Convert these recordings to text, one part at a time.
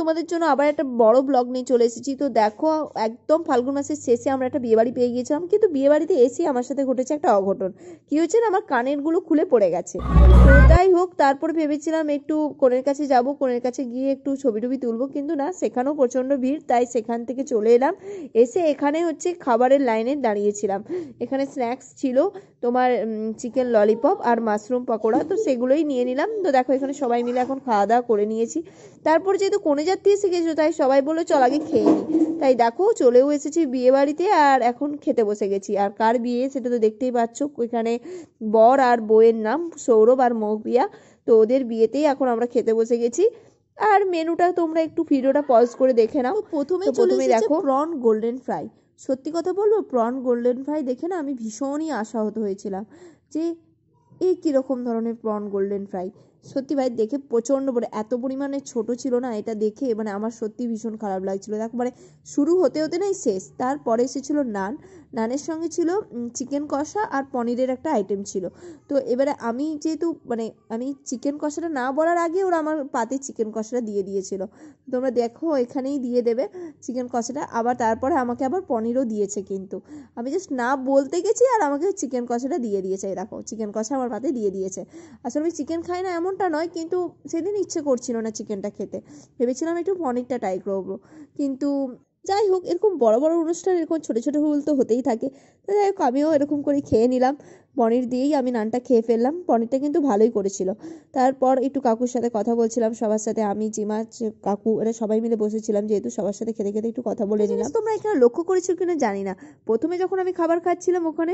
তোমাদের জন্য আবার একটা বড় ব্লগ নিয়ে চলে এসেছি। তো দেখো একদম ফাল্গুন মাসের শেষে আমরা একটা বিয়ে বাড়ি পেয়ে গিয়েছিলাম, কিন্তু বিয়ে বাড়িতে এসে আমার সাথে ঘটেছে একটা অঘটন। কি হয়েছে না, আমার কানের গুলো খুলে পড়ে গেছে। তো যাই হোক, তারপরে ভেবেছিলাম একটু কনের কাছে যাব, কনের কাছে গিয়ে একটু ছবি টবি তুলবো, কিন্তু না, সেখানেও প্রচণ্ড ভিড়, তাই সেখান থেকে চলে এলাম। এসে এখানে হচ্ছে খাবারের লাইনে দাঁড়িয়েছিলাম। এখানে স্ন্যাক্স ছিল তোমার চিকেন ললিপপ আর মাশরুম পকোড়া, তো সেগুলোই নিয়ে নিলাম। তো দেখো এখানে সবাই মিলে এখন খাওয়া দাওয়া করে নিয়েছি। তারপর যেহেতু কনে যাত্রী এসে গেছিলো, তাই সবাই বললো চল আগে খেয়ে নিই। তাই দেখো চলেও এসেছি বিয়ে বাড়িতে, আর এখন খেতে বসে গেছি। আর কার বিয়ে সেটা তো দেখতেই পাচ্ছ, এখানে বর আর বউয়ের নাম সৌরভ আর মৌপিয়া। তো ওদের বিয়েতেই এখন আমরা খেতে বসে গেছি। আর মেনুটা তোমরা একটু ভিডিওটা পজ করে দেখে নাও। প্রথমেই দেখো প্রন গোল্ডেন ফ্রাই। সত্যি কথা বলবো, প্রন গোল্ডেন ফ্রাই দেখে না আমি ভীষণই আশাহত হয়েছিলাম যে এই কীরকম ধরনের প্রন গোল্ডেন ফ্রাই। সত্যি ভাই দেখে প্রচণ্ড বড়, এত পরিমাণে ছোট ছিল না এটা দেখে, মানে আমার সত্যি ভীষণ খারাপ লাগছিল। দেখো মানে শুরু হতে হতে নাই শেষ। তারপরে এসেছিলো নানের সঙ্গে ছিল চিকেন কষা আর পনিরের একটা আইটেম ছিল। তো এবারে আমি যেহেতু মানে আমি চিকেন কষাটা না বলার আগে ওরা আমার পাতে চিকেন কষাটা দিয়ে দিয়েছিল। তোমরা দেখো এখানেই দিয়ে দেবে চিকেন কষাটা, আবার তারপরে আমাকে আবার পনিরও দিয়েছে, কিন্তু আমি জাস্ট না বলতে গেছি আর আমাকে চিকেন কষাটা দিয়ে দিয়েছে। দেখো চিকেন কষা আমার পাতে দিয়ে দিয়েছে। আসলে আমি চিকেন খাই না এমনটা নয়, কিন্তু সেদিন ইচ্ছে করছিল না চিকেনটা খেতে, ভেবেছিলাম একটু পনিরটা ট্রাই করবো। কিন্তু যাই হোক, এরকম বড় বড় অনুষ্ঠান এরকম ছোটো ছোটো ভুল তো হতেই থাকে। তো যাই হোক, আমিও এরকম করে খেয়ে নিলাম। পনির দিয়েই আমি নানটা খেয়ে ফেললাম। পনিরটা কিন্তু ভালোই করেছিল। তারপর একটু কাকুর সাথে কথা বলছিলাম, সবার সাথে আমি জিমা কাকু এরা সবাই মিলে বসেছিলাম, যেহেতু সবার সাথে খেতে খেতে একটু কথা বলে নিলাম। তোমরা এখানে লক্ষ্য করেছো কিনা জানি না, প্রথমে যখন আমি খাবার খাচ্ছিলাম ওখানে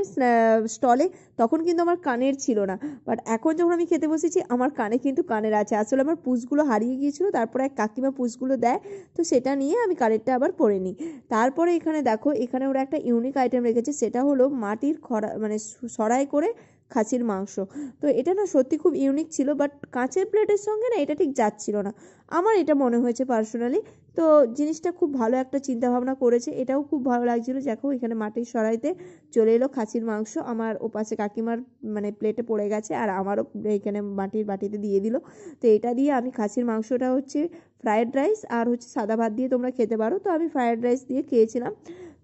স্টলে, তখন কিন্তু আমার কানের ছিল না, বাট এখন যখন আমি খেতে বসেছি আমার কানে কিন্তু কানের আছে। আসলে আমার পুষগুলো হারিয়ে গিয়েছিল, তারপরে এক কাকিমা পুষগুলো দেয়, তো সেটা নিয়ে আমি কানেরটা আবার পরে নিই। তারপরে এখানে দেখো এখানে ওরা একটা ইউনিক আইটেম রেখেছে, সেটা হলো মাটির খড়া মানে সরাই করে খাসির মাংস। তো এটা না সত্যি খুব ইউনিক ছিল, বাট কাঁচের প্লেটের সঙ্গে না এটা ঠিক যাচ্ছিল না, আমার এটা মনে হয়েছে পার্সোনালি। তো জিনিসটা খুব ভালো একটা চিন্তা ভাবনা করেছে, এটাও খুব ভালো লাগছিল। দেখো এখানে মাটির সরাইতে চলে এলো খাসির মাংস, আমার ওপাশে কাকিমার মানে প্লেটে পড়ে গেছে, আর আমারও এখানে মাটির বাটিতে দিয়ে দিল। তো এটা দিয়ে আমি খাসির মাংসটা হচ্ছে ফ্রায়েড রাইস আর হচ্ছে সাদা ভাত দিয়ে তোমরা খেতে পারো, তো আমি ফ্রায়েড রাইস দিয়ে খেয়েছিলাম।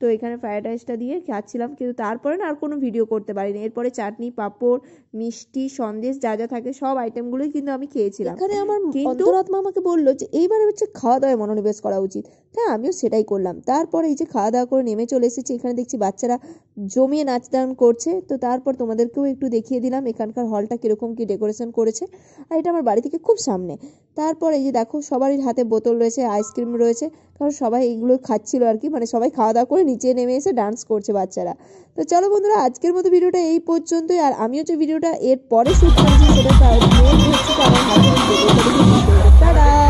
তো এখানে ফ্রায়েড রাইসটা দিয়ে খাচ্ছিলাম, কিন্তু তারপরে না আর কোনো ভিডিও করতে পারিনি। এরপরে চাটনি, পাঁপড়, মিষ্টি, সন্দেশ যা যা থাকে সব আইটেমগুলোই কিন্তু আমি খেয়েছিলাম। এখানে আমার অন্তরাত্মা আমাকে বললো যে এইবারে হচ্ছে খাওয়া দাওয়ায় মনোনিবেশ করা উচিত, তাই আমিও সেটাই করলাম। তারপরে এই যে খাওয়া দাওয়া করে নেমে চলে এসেছি, এখানে দেখছি বাচ্চারা জমিয়ে নাচ গান করছে। তো তারপর তোমাদেরকেও একটু দেখিয়ে দিলাম এখানকার হলটা কীরকম কী ডেকোরেশন করেছে, আর এটা আমার বাড়ি থেকে খুব সামনে। তারপর এই যে দেখো সবারই হাতে বোতল রয়েছে, আইসক্রিম রয়েছে, কারণ সবাই এইগুলো খাচ্ছিল আর কি, মানে সবাই খাওয়া দাওয়া করে নিচে নেমে এসে ডান্স করছে বাচ্চারা। তো চলো বন্ধুরা, আজকের মতো ভিডিওটা এই পর্যন্তই। আর আমিও যে ভিডিওটা এর পরে শুট করেছি সেটা টাটা।